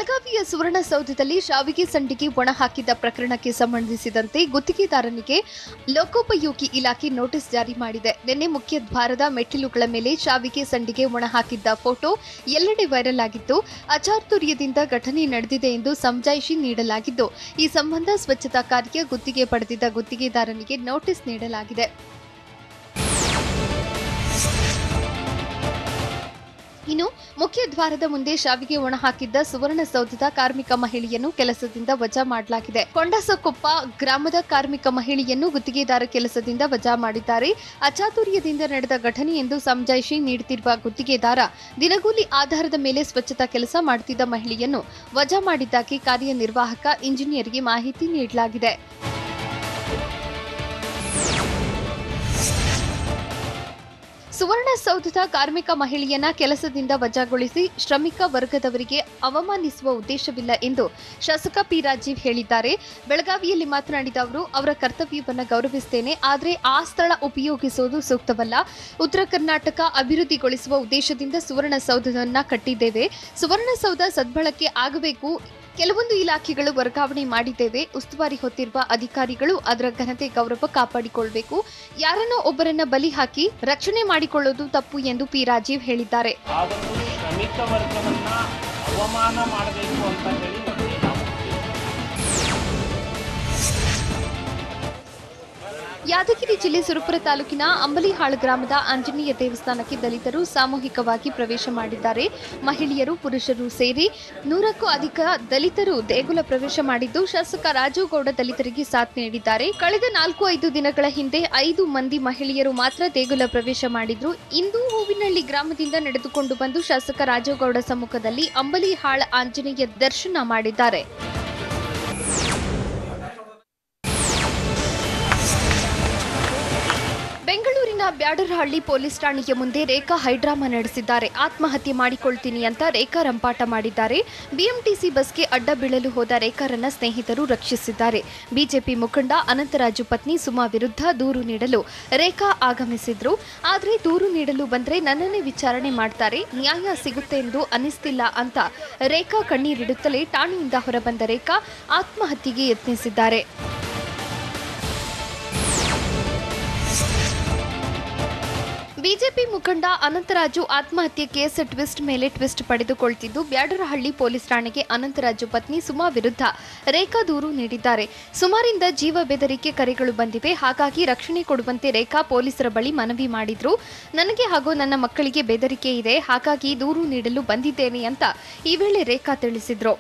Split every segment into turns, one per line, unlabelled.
ಬೆಳಗಾವಿಯ ಸುವರ್ಣಸೌಧದಲ್ಲಿ ಶಾವಿಗೆ ಸಂಡಿಗೆ ಒಣ ಹಾಕಿದ್ದ ಪ್ರಕರಣಕ್ಕೆ ಸಂಬಂಧಿಸಿದಂತೆ ಗುತ್ತಿಗೆದಾರನಿಗೆ ಲೋಕೋಪಯೋಗಿ ಇಲಾಖೆ ನೋಟಿಸ್ ಜಾರಿ ಮಾಡಿದೆ. ನಿನ್ನೆ ಮುಖ್ಯ ದ್ವಾರದ ಮೆಟ್ಟಿಲುಗಳ ಮೇಲೆ ಶಾವಿಗೆ ಸಂಡಿಗೆ ಒಣ ಹಾಕಿದ್ದ ಫೋಟೋ ಎಲ್ಲೆಡೆ ವೈರಲ್ ಆಗಿತ್ತು. ಅಚಾತುರ್ಯದಿಂದ ಘಟನೆ ನಡೆದಿದೆ ಎಂದು ಸಮಜಾಯಿಷಿ ನೀಡಲಾಗಿದ್ದು, ಈ ಸಂಬಂಧ ಸ್ವಚ್ಛತಾ ಕಾರ್ಯ ಗುತ್ತಿಗೆ ಪಡೆದಿದ್ದ ಗುತ್ತಿಗೆದಾರನಿಗೆ ನೋಟಿಸ್ ನೀಡಲಾಗಿದೆ. ಇನ್ನು ಮುಖ್ಯ ದ್ವಾರದ ಮುಂದೆ ಶಾವಿಗೆ ಒಣ ಹಾಕಿದ್ದ ಸುವರ್ಣಸೌಧದ ಕಾರ್ಮಿಕ ಮಹಿಳೆಯನ್ನು ಕೆಲಸದಿಂದ ವಜಾ ಮಾಡಲಾಗಿದೆ. ಕೊಂಡಸಕೊಪ್ಪ ಗ್ರಾಮದ ಕಾರ್ಮಿಕ ಮಹಿಳೆಯನ್ನು ಗುತ್ತಿಗೆದಾರ ಕೆಲಸದಿಂದ ವಜಾ ಮಾಡಿದ್ದಾರೆ. ಅಚಾತುರ್ಯದಿಂದ ನಡೆದ ಘಟನೆ ಎಂದು ಸಮಜಾಯಿಷಿ ನೀಡುತ್ತಿರುವ ಗುತ್ತಿಗೆದಾರ ದಿನಗೂಲಿ ಆಧಾರದ ಮೇಲೆ ಸ್ವಚ್ಛತಾ ಕೆಲಸ ಮಾಡುತ್ತಿದ್ದ ಮಹಿಳೆಯನ್ನು ವಜಾ ಮಾಡಿದ್ದಾಗಿ ಕಾರ್ಯನಿರ್ವಾಹಕ ಇಂಜಿನಿಯರ್ಗೆ ಮಾಹಿತಿ ನೀಡಲಾಗಿದೆ. ಸುವರ್ಣಸೌಧದ ಕಾರ್ಮಿಕ ಮಹಿಳೆಯನ್ನ ಕೆಲಸದಿಂದ ವಜಾಗೊಳಿಸಿ ಶ್ರಮಿಕ ವರ್ಗದವರಿಗೆ ಅವಮಾನಿಸುವ ಉದ್ದೇಶವಿಲ್ಲ ಎಂದು ಶಾಸಕ ಪಿ ರಾಜೀವ್ ಹೇಳಿದ್ದಾರೆ. ಬೆಳಗಾವಿಯಲ್ಲಿ ಮಾತನಾಡಿದ ಅವರು, ಅವರ ಕರ್ತವ್ಯವನ್ನು ಗೌರವಿಸುತ್ತೇನೆ, ಆದರೆ ಆ ಸ್ಥಳ ಉಪಯೋಗಿಸುವುದು ಸೂಕ್ತವಲ್ಲ. ಉತ್ತರ ಕರ್ನಾಟಕ ಅಭಿವೃದ್ಧಿಗೊಳಿಸುವ ಉದ್ದೇಶದಿಂದ ಸುವರ್ಣಸೌಧವನ್ನು ಕಟ್ಟಿದ್ದೇವೆ. ಸುವರ್ಣಸೌಧ ಸದ್ಬಳಕೆ ಆಗಬೇಕು. ಕೆಲವೊಂದು ಇಲಾಖೆಗಳು ವರ್ಗಾವಣೆ ಮಾಡಿದ್ದೇವೆ. ಉಸ್ತುವಾರಿ ಹೊತ್ತಿರುವ ಅಧಿಕಾರಿಗಳು ಅದರ ಘನತೆ ಗೌರವ ಕಾಪಾಡಿಕೊಳ್ಳಬೇಕು. ಯಾರನ್ನೋ ಒಬ್ಬರನ್ನ ಬಲಿ ಹಾಕಿ ರಕ್ಷಣೆ ಮಾಡಿಕೊಳ್ಳುವುದು ತಪ್ಪು ಎಂದು ಪಿ ರಾಜೀವ್ ಹೇಳಿದ್ದಾರೆ.
ಶ್ರಮಿಕ ವರ್ಗವನ್ನ ಅವಮಾನ ಮಾಡಬೇಕು ಅಂತ ಹೇಳಿ
ಯಾದಗಿರಿ ಜಿಲ್ಲೆ ಸುರಪುರ ತಾಲೂಕಿನ ಅಂಬಲಿಹಾಳ್ ಗ್ರಾಮದ ಆಂಜನೇಯ ದೇವಸ್ಥಾನಕ್ಕೆ ದಲಿತರು ಸಾಮೂಹಿಕವಾಗಿ ಪ್ರವೇಶ ಮಾಡಿದ್ದಾರೆ. ಮಹಿಳೆಯರು, ಪುರುಷರು ಸೇರಿ 100ಕ್ಕೂ ಅಧಿಕ ದಲಿತರು ದೇಗುಲ ಪ್ರವೇಶ ಮಾಡಿದ್ದು, ಶಾಸಕ ರಾಜುಗೌಡ ದಲಿತರಿಗೆ ಸಾಥ್ ನೀಡಿದ್ದಾರೆ. ಕಳೆದ 4-5 ದಿನಗಳ ಹಿಂದೆ 5 ಮಂದಿ ಮಹಿಳೆಯರು ಮಾತ್ರ ದೇಗುಲ ಪ್ರವೇಶ ಮಾಡಿದ್ರು. ಇಂದು ಹೂವಿನಹಳ್ಳಿ ಗ್ರಾಮದಿಂದ ನಡೆದುಕೊಂಡು ಬಂದು ಶಾಸಕ ರಾಜುಗೌಡ ಸಮ್ಮುಖದಲ್ಲಿ ಅಂಬಲಿಹಾಳ್ ಆಂಜನೇಯ ದರ್ಶನ ಮಾಡಿದ್ದಾರೆ. ಬೆಂಗಳೂರಿನ ಬ್ಯಾಡರಹಳ್ಳಿ ಪೊಲೀಸ್ ಠಾಣೆಯ ಮುಂದೆ ರೇಖಾ ಹೈಡ್ರಾಮಾ ನಡೆಸಿದ್ದಾರೆ. ಆತ್ಮಹತ್ಯೆ ಮಾಡಿಕೊಳ್ತೀನಿ ಅಂತ ರೇಖಾ ರಂಪಾಟ ಮಾಡಿದ್ದಾರೆ. ಬಿಎಂಟಿಸಿ ಬಸ್ಗೆ ಅಡ್ಡ ಬೀಳಲು ಹೋದ ರೇಖಾರನ್ನ ಸ್ನೇಹಿತರು ರಕ್ಷಿಸಿದ್ದಾರೆ. ಬಿಜೆಪಿ ಮುಖಂಡ ಅನಂತರಾಜು ಪತ್ನಿ ಸುಮಾ ವಿರುದ್ಧ ದೂರು ನೀಡಲು ರೇಖಾ ಆಗಮಿಸಿದ್ರು. ಆದರೆ ದೂರು ನೀಡಲು ಬಂದ್ರೆ ನನ್ನನ್ನೇ ವಿಚಾರಣೆ ಮಾಡ್ತಾರೆ, ನ್ಯಾಯ ಸಿಗುತ್ತೆ ಎಂದು ಅನ್ನಿಸ್ತಿಲ್ಲ ಅಂತ ರೇಖಾ ಕಣ್ಣೀರಿಡುತ್ತಲೇ ಠಾಣೆಯಿಂದ ಹೊರಬಂದ ರೇಖಾ ಆತ್ಮಹತ್ಯೆಗೆ ಯತ್ನಿಸಿದ್ದಾರೆ. ಬಿಜೆಪಿ ಮುಖಂಡ ಅನಂತರಾಜು ಆತ್ಮಹತ್ಯೆ ಕೇಸ್ ಟ್ವಿಸ್ಟ್ ಮೇಲೆ ಟ್ವಿಸ್ಟ್ ಪಡೆದುಕೊಳ್ತಿದ್ದು, ಬ್ಯಾಡರಹಳ್ಳಿ ಪೊಲೀಸ್ ಠಾಣೆಗೆ ಅನಂತರಾಜು ಪತ್ನಿ ಸುಮಾ ವಿರುದ್ಧ ರೇಖಾ ದೂರು ನೀಡಿದ್ದಾರೆ. ಸುಮಾರಿಂದ ಜೀವ ಬೆದರಿಕೆ ಕರೆಗಳು ಬಂದಿವೆ. ಹಾಗಾಗಿ ರಕ್ಷಣೆ ಕೊಡುವಂತೆ ರೇಖಾ ಪೊಲೀಸರ ಬಳಿ ಮನವಿ ಮಾಡಿದ್ರು. ನನಗೆ ಹಾಗೂ ನನ್ನ ಮಕ್ಕಳಿಗೆ ಬೆದರಿಕೆ ಇದೆ, ಹಾಗಾಗಿ ದೂರು ನೀಡಲು ಬಂದಿದ್ದೇನೆ ಅಂತ ಈ ವೇಳೆ ರೇಖಾ ತಿಳಿಸಿದ್ರು.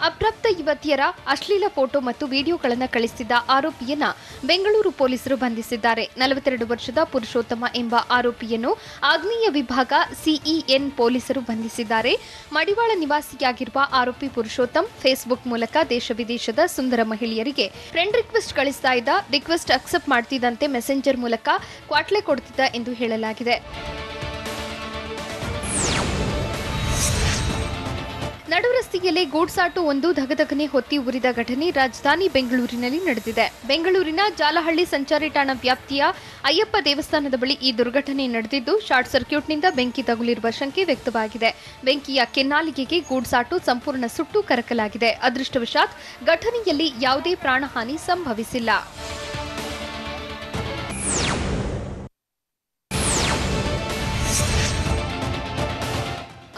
ಅಪ್ರಾಪ್ತ ಯುವತಿಯರ ಅಶ್ಲೀಲ ಫೋಟೋ ಮತ್ತು ವಿಡಿಯೋಗಳನ್ನು ಕಳಿಸಿದ್ದ ಆರೋಪಿಯನ್ನ ಬೆಂಗಳೂರು ಪೊಲೀಸರು ಬಂಧಿಸಿದ್ದಾರೆ. 42 ವರ್ಷದ ಪುರುಷೋತ್ತಮ ಎಂಬ ಆರೋಪಿಯನ್ನು ಆಗ್ನೇಯ ವಿಭಾಗ ಸಿಇಎನ್ ಪೊಲೀಸರು ಬಂಧಿಸಿದ್ದಾರೆ. ಮಡಿವಾಳ ನಿವಾಸಿಯಾಗಿರುವ ಆರೋಪಿ ಪುರುಷೋತ್ತಮ್ ಫೇಸ್ಬುಕ್ ಮೂಲಕ ದೇಶ ವಿದೇಶದ ಸುಂದರ ಮಹಿಳೆಯರಿಗೆ ಫ್ರೆಂಡ್ ರಿಕ್ವೆಸ್ಟ್ ಕಳಿಸ್ತಾ ಇದ್ದ. ರಿಕ್ವೆಸ್ಟ್ ಅಕ್ಸೆಪ್ಟ್ ಮಾಡ್ತಿದ್ದಂತೆ ಮೆಸೆಂಜರ್ ಮೂಲಕ ಕ್ವಾಟ್ಲೆ ಕೊಡ್ತಿದ್ದ ಎಂದು ಹೇಳಲಾಗಿದೆ. ನಡು ರಸ್ತೆಯಲ್ಲೇ ಗೂಡ್ಸ್ ಆಟೋ ಒಂದು ಧಗಧಗನೆ ಹೊತ್ತಿ ಉರಿದ ಘಟನೆ ರಾಜಧಾನಿ ಬೆಂಗಳೂರಿನಲ್ಲಿ ನಡೆದಿದೆ. ಬೆಂಗಳೂರಿನ ಜಾಲಹಳ್ಳಿ ಸಂಚಾರಿ ಠಾಣಾ ವ್ಯಾಪ್ತಿಯ ಅಯ್ಯಪ್ಪ ದೇವಸ್ಥಾನದ ಬಳಿ ಈ ದುರ್ಘಟನೆ ನಡೆದಿದ್ದು, ಶಾರ್ಟ್ ಸರ್ಕ್ಯೂಟ್ನಿಂದ ಬೆಂಕಿ ತಗುಲಿರುವ ಶಂಕೆ ವ್ಯಕ್ತವಾಗಿದೆ. ಬೆಂಕಿಯ ಕೆನ್ನಾಲಿಗೆಗೆ ಗೂಡ್ಸ್ ಆಟೋ ಸಂಪೂರ್ಣ ಸುಟ್ಟು ಕರಕಲಾಗಿದೆ. ಅದೃಷ್ಟವಶಾತ್ ಘಟನೆಯಲ್ಲಿ ಯಾವುದೇ ಪ್ರಾಣಹಾನಿ ಸಂಭವಿಸಿಲ್ಲ.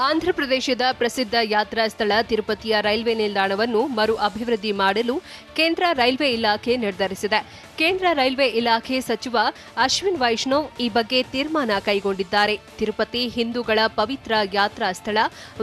ಆಂಧ್ರಪ್ರದೇಶದ ಪ್ರಸಿದ್ಧ ಯಾತ್ರಾ ಸ್ಥಳ ತಿರುಪತಿಯ ರೈಲ್ವೆ ನಿಲ್ದಾಣವನ್ನು ಮರು ಅಭಿವೃದ್ಧಿ ಮಾಡಲು ಕೇಂದ್ರ ರೈಲ್ವೆ ಇಲಾಖೆ ನಿರ್ಧರಿಸಿದೆ. ಕೇಂದ್ರ ರೈಲ್ವೆ ಇಲಾಖೆ ಸಚಿವ ಅಶ್ವಿನ್ ವೈಷ್ಣವ್ ಈ ಬಗ್ಗೆ ತೀರ್ಮಾನ ಕೈಗೊಂಡಿದ್ದಾರೆ. ತಿರುಪತಿ ಹಿಂದೂಗಳ ಪವಿತ್ರ ಯಾತ್ರಾ ಸ್ಥಳ.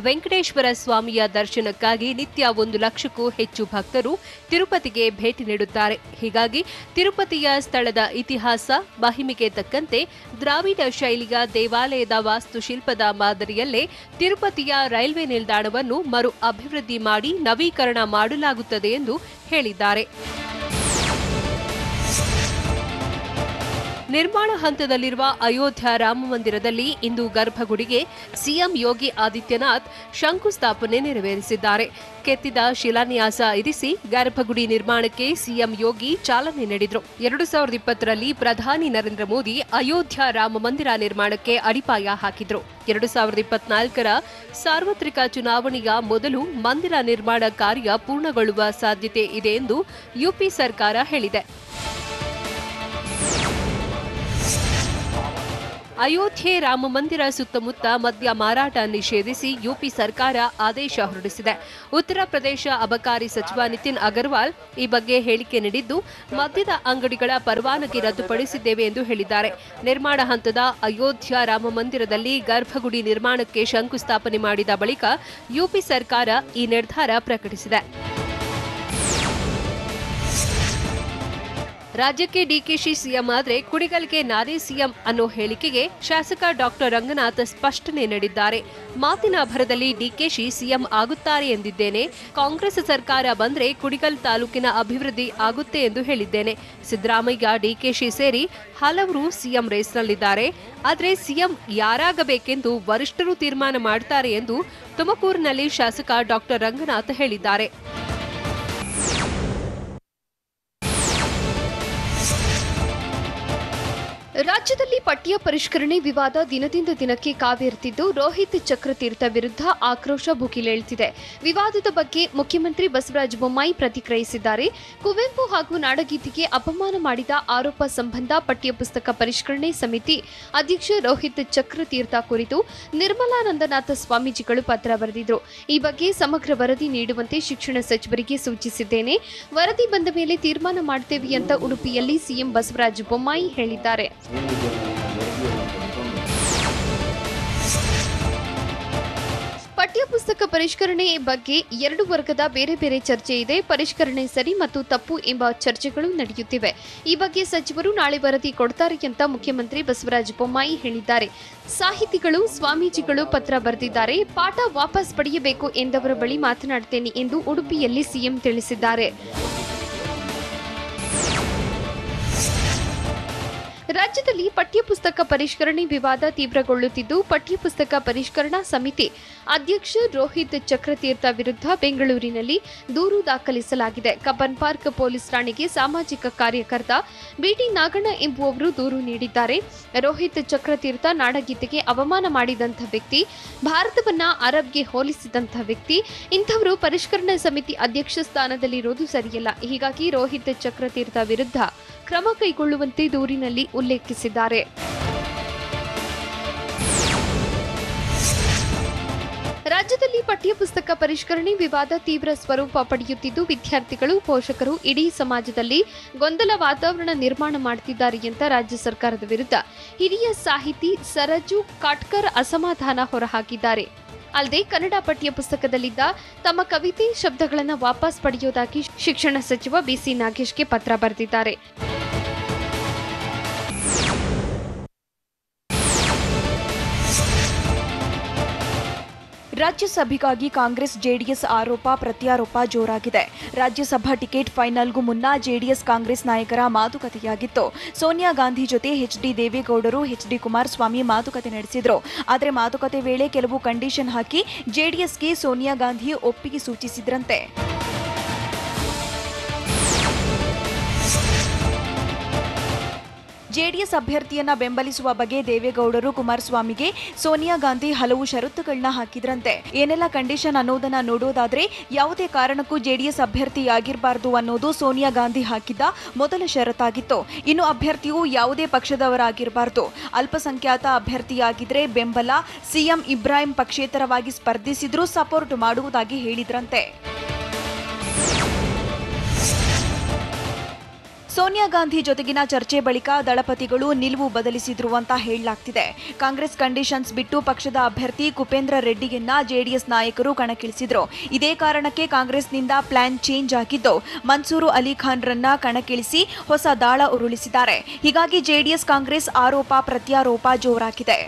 ವೆಂಕಟೇಶ್ವರ ಸ್ವಾಮಿಯ ದರ್ಶನಕ್ಕಾಗಿ ನಿತ್ಯ 1 ಲಕ್ಷಕ್ಕೂ ಹೆಚ್ಚು ಭಕ್ತರು ತಿರುಪತಿಗೆ ಭೇಟಿ ನೀಡುತ್ತಾರೆ. ಹೀಗಾಗಿ ತಿರುಪತಿಯ ಸ್ಥಳದ ಇತಿಹಾಸ, ಮಹಿಮೆಗೆ ತಕ್ಕಂತೆ ದ್ರಾವಿಡ ಶೈಲಿಯ ದೇವಾಲಯದ ವಾಸ್ತುಶಿಲ್ಪದ ಮಾದರಿಯಲ್ಲೇ ತಿರುಪತಿಯ ರೈಲ್ವೆ ನಿಲ್ದಾಣವನ್ನು ಮರು ಅಭಿವೃದ್ಧಿ ಮಾಡಿ ನವೀಕರಣ ಮಾಡಲಾಗುತ್ತದೆ ಎಂದು ಹೇಳಿದ್ದಾರೆ. ನಿರ್ಮಾಣ ಹಂತದಲ್ಲಿರುವ ಅಯೋಧ್ಯ ರಾಮ ಮಂದಿರದಲ್ಲಿ ಇಂದು ಗರ್ಭಗುಡಿಗೆ ಸಿಎಂ ಯೋಗಿ ಆದಿತ್ಯನಾಥ್ ಶಂಕುಸ್ಥಾಪನೆ ನೆರವೇರಿಸಿದ್ದಾರೆ. ಕೆತ್ತಿದ ಶಿಲಾನ್ಯಾಸ ಇರಿಸಿ ಗರ್ಭಗುಡಿ ನಿರ್ಮಾಣಕ್ಕೆ ಸಿಎಂ ಯೋಗಿ ಚಾಲನೆ ನೀಡಿದರು. 2020ರಲ್ಲಿ ಪ್ರಧಾನಿ ನರೇಂದ್ರ ಮೋದಿ ಅಯೋಧ್ಯ ರಾಮ ಮಂದಿರ ನಿರ್ಮಾಣಕ್ಕೆ ಅಡಿಪಾಯ ಹಾಕಿದ್ರು. 2024ರ ಸಾರ್ವತ್ರಿಕ ಚುನಾವಣೆಯ ಮೊದಲು ಮಂದಿರ ನಿರ್ಮಾಣ ಕಾರ್ಯ ಪೂರ್ಣಗೊಳ್ಳುವ ಸಾಧ್ಯತೆ ಇದೆ ಎಂದು ಯುಪಿ ಸರ್ಕಾರ ಹೇಳಿದೆ. ಅಯೋಧ್ಯೆ ರಾಮ ಮಂದಿರ ಸುತ್ತಮುತ್ತ ಮದ್ಯ ಮಾರಾಟ ನಿಷೇಧಿಸಿ ಯುಪಿ ಸರ್ಕಾರ ಆದೇಶ ಹೊರಡಿಸಿದೆ. ಉತ್ತರ ಪ್ರದೇಶ ಅಬಕಾರಿ ಸಚಿವ ನಿತಿನ್ ಅಗರ್ವಾಲ್ ಈ ಬಗ್ಗೆ ಹೇಳಿಕೆ ನೀಡಿದ್ದು, ಮದ್ಯದ ಅಂಗಡಿಗಳ ಪರವಾನಗಿ ರದ್ದುಪಡಿಸಿದ್ದೇವೆ ಎಂದು ಹೇಳಿದ್ದಾರೆ. ನಿರ್ಮಾಣ ಹಂತದ ಅಯೋಧ್ಯ ರಾಮ ಮಂದಿರದಲ್ಲಿ ಗರ್ಭಗುಡಿ ನಿರ್ಮಾಣಕ್ಕೆ ಶಂಕುಸ್ಥಾಪನೆ ಮಾಡಿದ ಬಳಿಕ ಯುಪಿ ಸರ್ಕಾರ ಈ ನಿರ್ಧಾರ ಪ್ರಕಟಿಸಿದೆ. ರಾಜ್ಯಕ್ಕೆ ಡಿಕೆಶಿ ಸಿಎಂ ಆದರೆ ಕುಡಿಗಲ್ಗೆ ನಾನೇ ಸಿಎಂ ಅನ್ನೋ ಹೇಳಿಕೆಗೆ ಶಾಸಕ ಡಾಕ್ಟರ್ ರಂಗನಾಥ್ ಸ್ಪಷ್ಟನೆ ನೀಡಿದ್ದಾರೆ. ಮಾತಿನ ಭರದಲ್ಲಿ ಡಿಕೆಶಿ ಸಿಎಂ ಆಗುತ್ತಾರೆ ಎಂದಿದ್ದೇನೆ. ಕಾಂಗ್ರೆಸ್ ಸರ್ಕಾರ ಬಂದ್ರೆ ಕುಡಿಗಲ್ ತಾಲೂಕಿನ ಅಭಿವೃದ್ಧಿ ಆಗುತ್ತೆ ಎಂದು ಹೇಳಿದ್ದೇನೆ. ಸಿದ್ದರಾಮಯ್ಯ, ಡಿಕೆಶಿ ಸೇರಿ ಹಲವರು ಸಿಎಂ ರೇಸ್ನಲ್ಲಿದ್ದಾರೆ. ಆದರೆ ಸಿಎಂ ಯಾರಾಗಬೇಕೆಂದು ವರಿಷ್ಠರು ತೀರ್ಮಾನ ಮಾಡ್ತಾರೆ ಎಂದು ತುಮಕೂರಿನಲ್ಲಿ ಶಾಸಕ ಡಾಕ್ಟರ್ ರಂಗನಾಥ್ ಹೇಳಿದ್ದಾರೆ.
ರಾಜ್ಯದಲ್ಲಿ ಪಠ್ಯ ಪರಿಷ್ಕರಣೆ ವಿವಾದ ದಿನದಿಂದ ದಿನಕ್ಕೆ ಕಾವೇರುತ್ತಿದ್ದು, ರೋಹಿತ್ ಚಕ್ರತೀರ್ಥ ವಿರುದ್ಧ ಆಕ್ರೋಶ ಭುಗಿಲೇಳುತ್ತಿದೆ. ವಿವಾದದ ಬಗ್ಗೆ ಮುಖ್ಯಮಂತ್ರಿ ಬಸವರಾಜ ಬೊಮ್ಮಾಯಿ ಪ್ರತಿಕ್ರಿಯಿಸಿದ್ದಾರೆ. ಕುವೆಂಪು ಹಾಗೂ ನಾಡಗೀತೆಗೆ ಅಪಮಾನ ಮಾಡಿದ ಆರೋಪ ಸಂಬಂಧ ಪಠ್ಯಪುಸ್ತಕ ಪರಿಷ್ಕರಣೆ ಸಮಿತಿ ಅಧ್ಯಕ್ಷ ರೋಹಿತ್ ಚಕ್ರತೀರ್ಥ ಕುರಿತು ನಿರ್ಮಲಾನಂದನಾಥ ಸ್ವಾಮೀಜಿಗಳು ಪತ್ರ ಬರೆದಿದ್ರು. ಈ ಬಗ್ಗೆ ಸಮಗ್ರ ವರದಿ ನೀಡುವಂತೆ ಶಿಕ್ಷಣ ಸಚಿವರಿಗೆ ಸೂಚಿಸಿದ್ದೇನೆ. ವರದಿ ಬಂದ ಮೇಲೆ ತೀರ್ಮಾನ ಮಾಡ್ತೇವೆ ಅಂತ ಉಡುಪಿಯಲ್ಲಿ ಸಿಎಂ ಬಸವರಾಜ ಬೊಮ್ಮಾಯಿ ಹೇಳಿದ್ದಾರೆ. ಪಠ್ಯಪುಸ್ತಕ ಪರಿಷ್ಕರಣೆ ಬಗ್ಗೆ ಎರಡು ವರ್ಗದ ಬೇರೆ ಬೇರೆ ಚರ್ಚೆ ಇದೆ. ಪರಿಷ್ಕರಣೆ ಸರಿ ಮತ್ತು ತಪ್ಪು ಎಂಬ ಚರ್ಚೆಗಳು ನಡೆಯುತ್ತಿವೆ. ಈ ಬಗ್ಗೆ ಸಚಿವರು ನಾಳೆ ವರದಿ ಕೊಡ್ತಾರೆ ಅಂತ ಮುಖ್ಯಮಂತ್ರಿ ಬಸವರಾಜ ಬೊಮ್ಮಾಯಿ ಹೇಳಿದ್ದಾರೆ. ಸಾಹಿತಿಗಳು, ಸ್ವಾಮೀಜಿಗಳು ಪತ್ರ ಬರೆದಿದ್ದಾರೆ. ಪಾಠ ವಾಪಸ್ ಪಡೆಯಬೇಕು ಎಂದವರ ಬಳಿ ಮಾತನಾಡ್ತೇನೆ ಎಂದು ಉಡುಪಿಯಲ್ಲಿ ಸಿಎಂ ತಿಳಿಸಿದ್ದಾರೆ. ರಾಜ್ಯದಲ್ಲಿ ಪಠ್ಯಪುಸ್ತಕ ಪರಿಷ್ಕರಣೆ ವಿವಾದ ತೀವ್ರಗೊಳ್ಳುತ್ತಿದ್ದು, ಪಠ್ಯಪುಸ್ತಕ ಪರಿಷ್ಕರಣಾ ಸಮಿತಿ ಅಧ್ಯಕ್ಷ ರೋಹಿತ್ ಚಕ್ರತೀರ್ಥ ವಿರುದ್ಧ ಬೆಂಗಳೂರಿನಲ್ಲಿ ದೂರು ದಾಖಲಿಸಲಾಗಿದೆ. ಕಬ್ಬನ್ ಪಾರ್ಕ್ ಪೊಲೀಸ್ ಠಾಣೆಗೆ ಸಾಮಾಜಿಕ ಕಾರ್ಯಕರ್ತ ಬಿಟಿ ನಾಗಣ್ಣ ಎಂಬುವವರು ದೂರು ನೀಡಿದ್ದಾರೆ. ರೋಹಿತ್ ಚಕ್ರತೀರ್ಥ ನಾಡಗೀತೆಗೆ ಅವಮಾನ ಮಾಡಿದಂಥ ವ್ಯಕ್ತಿ, ಭಾರತವನ್ನ ಅರಬ್ಗೆ ಹೋಲಿಸಿದಂಥ ವ್ಯಕ್ತಿ. ಇಂಥವರು ಪರಿಷ್ಕರಣಾ ಸಮಿತಿ ಅಧ್ಯಕ್ಷ ಸ್ಥಾನದಲ್ಲಿರೋದು ಸರಿಯಲ್ಲ. ಹೀಗಾಗಿ ರೋಹಿತ್ ಚಕ್ರತೀರ್ಥ ವಿರುದ್ಧ ಕ್ರಮ ಕೈಗೊಳ್ಳುವಂತೆ ದೂರಿನಲ್ಲಿ ಉಲ್ಲೇಖಿಸಿದ್ದಾರೆ. ರಾಜ್ಯದಲ್ಲಿ ಪಠ್ಯಪುಸ್ತಕ ಪರಿಷ್ಕರಣೆ ವಿವಾದ ತೀವ್ರ ಸ್ವರೂಪ ಪಡೆಯುತ್ತಿದ್ದು, ವಿದ್ಯಾರ್ಥಿಗಳು, ಪೋಷಕರು, ಇಡೀ ಸಮಾಜದಲ್ಲಿ ಗೊಂದಲ ವಾತಾವರಣ ನಿರ್ಮಾಣ ಮಾಡುತ್ತಿದ್ದಾರೆ ಅಂತ ರಾಜ್ಯ ಸರ್ಕಾರದ ವಿರುದ್ಧ ಹಿರಿಯ ಸಾಹಿತಿ ಸರಜು ಕಾಟ್ಕರ್ ಅಸಮಾಧಾನ ಹೊರಹಾಕಿದ್ದಾರೆ. ಅಲ್ಲದೆ ಕನ್ನಡ ಪಠ್ಯಪುಸ್ತಕದಲ್ಲಿದ್ದ ತಮ್ಮ ಕವಿತೆ ಶಬ್ದಗಳನ್ನು ವಾಪಸ್ ಪಡೆಯುವುದಾಗಿ ಶಿಕ್ಷಣ ಸಚಿವ ಬಿಸಿ ನಾಗೇಶ್ಗೆ ಪತ್ರ ಬರೆದಿದ್ದಾರೆ.
ರಾಜ್ಯಸಭೆಗಾಗಿ ಕಾಂಗ್ರೆಸ್ ಜೆಡಿಎಸ್ ಆರೋಪ ಪ್ರತ್ಯಾರೋಪ ಜೋರಾಗಿದೆ. ರಾಜ್ಯಸಭಾ ಟಿಕೆಟ್ ಫೈನಲ್ಗೂ ಮುನ್ನ ಜೆಡಿಎಸ್ ಕಾಂಗ್ರೆಸ್ ನಾಯಕರ ಮಾತುಕತೆಯಾಗಿತ್ತು. ಸೋನಿಯಾ ಗಾಂಧಿ ಜೊತೆ ಎಚ್ಡಿ ದೇವೇಗೌಡರು, ಎಚ್ಡಿ ಕುಮಾರಸ್ವಾಮಿ ಮಾತುಕತೆ ನಡೆಸಿದ್ರು. ಆದರೆ ಮಾತುಕತೆ ವೇಳೆ ಕೆಲವು ಕಂಡೀಷನ್ ಹಾಕಿ ಜೆಡಿಎಸ್ಗೆ ಸೋನಿಯಾ ಗಾಂಧಿ ಒಪ್ಪಿಗೆ ಸೂಚಿಸಿದ್ರಂತೆ. ಜೆಡಿಎಸ್ ಅಭ್ಯರ್ಥಿಯನ್ನ ಬೆಂಬಲಿಸುವ ಬಗ್ಗೆ ದೇವೇಗೌಡರು ಕುಮಾರಸ್ವಾಮಿಗೆ ಸೋನಿಯಾ ಗಾಂಧಿ ಹಲವು ಷರತ್ತುಗಳನ್ನ ಹಾಕಿದ್ರಂತೆ. ಏನೆಲ್ಲ ಕಂಡೀಷನ್ ಅನ್ನೋದನ್ನ ನೋಡೋದಾದ್ರೆ, ಯಾವುದೇ ಕಾರಣಕ್ಕೂ ಜೆಡಿಎಸ್ ಅಭ್ಯರ್ಥಿಯಾಗಿರಬಾರದು ಅನ್ನೋದು ಸೋನಿಯಾ ಗಾಂಧಿ ಹಾಕಿದ್ದ ಮೊದಲ ಷರತ್ತಾಗಿತ್ತು. ಇನ್ನು ಅಭ್ಯರ್ಥಿಯು ಯಾವುದೇ ಪಕ್ಷದವರಾಗಿರಬಾರದು, ಅಲ್ಪಸಂಖ್ಯಾತ ಅಭ್ಯರ್ಥಿಯಾಗಿದ್ರೆ ಬೆಂಬಲ, ಸಿಎಂ ಇಬ್ರಾಹಿಂ ಪಕ್ಷೇತರವಾಗಿ ಸ್ಪರ್ಧಿಸಿದ್ರೂ ಸಪೋರ್ಟ್ ಮಾಡುವುದಾಗಿ ಹೇಳಿದ್ರಂತೆ. ಸೋನಿಯಾ ಗಾಂಧಿ ಜೊತೆಗಿನ ಚರ್ಚೆ ಬಳಿಕ ದಳಪತಿಗಳು ನಿಲುವು ಬದಲಿಸಿದ್ರು ಅಂತ ಹೇಳಲಾಗ್ತಿದೆ. ಕಾಂಗ್ರೆಸ್ ಕಂಡೀಷನ್ಸ್ ಬಿಟ್ಟು ಪಕ್ಷದ ಅಭ್ಯರ್ಥಿ ಕುಪೇಂದ್ರ ರೆಡ್ಡಿಯನ್ನ ಜೆಡಿಎಸ್ ನಾಯಕರು ಕಣಕ್ಕಿಳಿಸಿದ್ರು. ಇದೇ ಕಾರಣಕ್ಕೆ ಕಾಂಗ್ರೆಸ್ನಿಂದ ಪ್ಲಾನ್ ಚೇಂಜ್ ಆಗಿದ್ದು, ಮನ್ಸೂರು ಅಲಿ ಖಾನ್ ರನ್ನ ಕಣಕ್ಕಿಳಿಸಿ ಹೊಸ ದಾಳ ಉರುಳಿಸಿದ್ದಾರೆ. ಹೀಗಾಗಿ ಜೆಡಿಎಸ್ ಕಾಂಗ್ರೆಸ್ ಆರೋಪ ಪ್ರತ್ಯಾರೋಪ ಜೋರಾಗಿದೆ.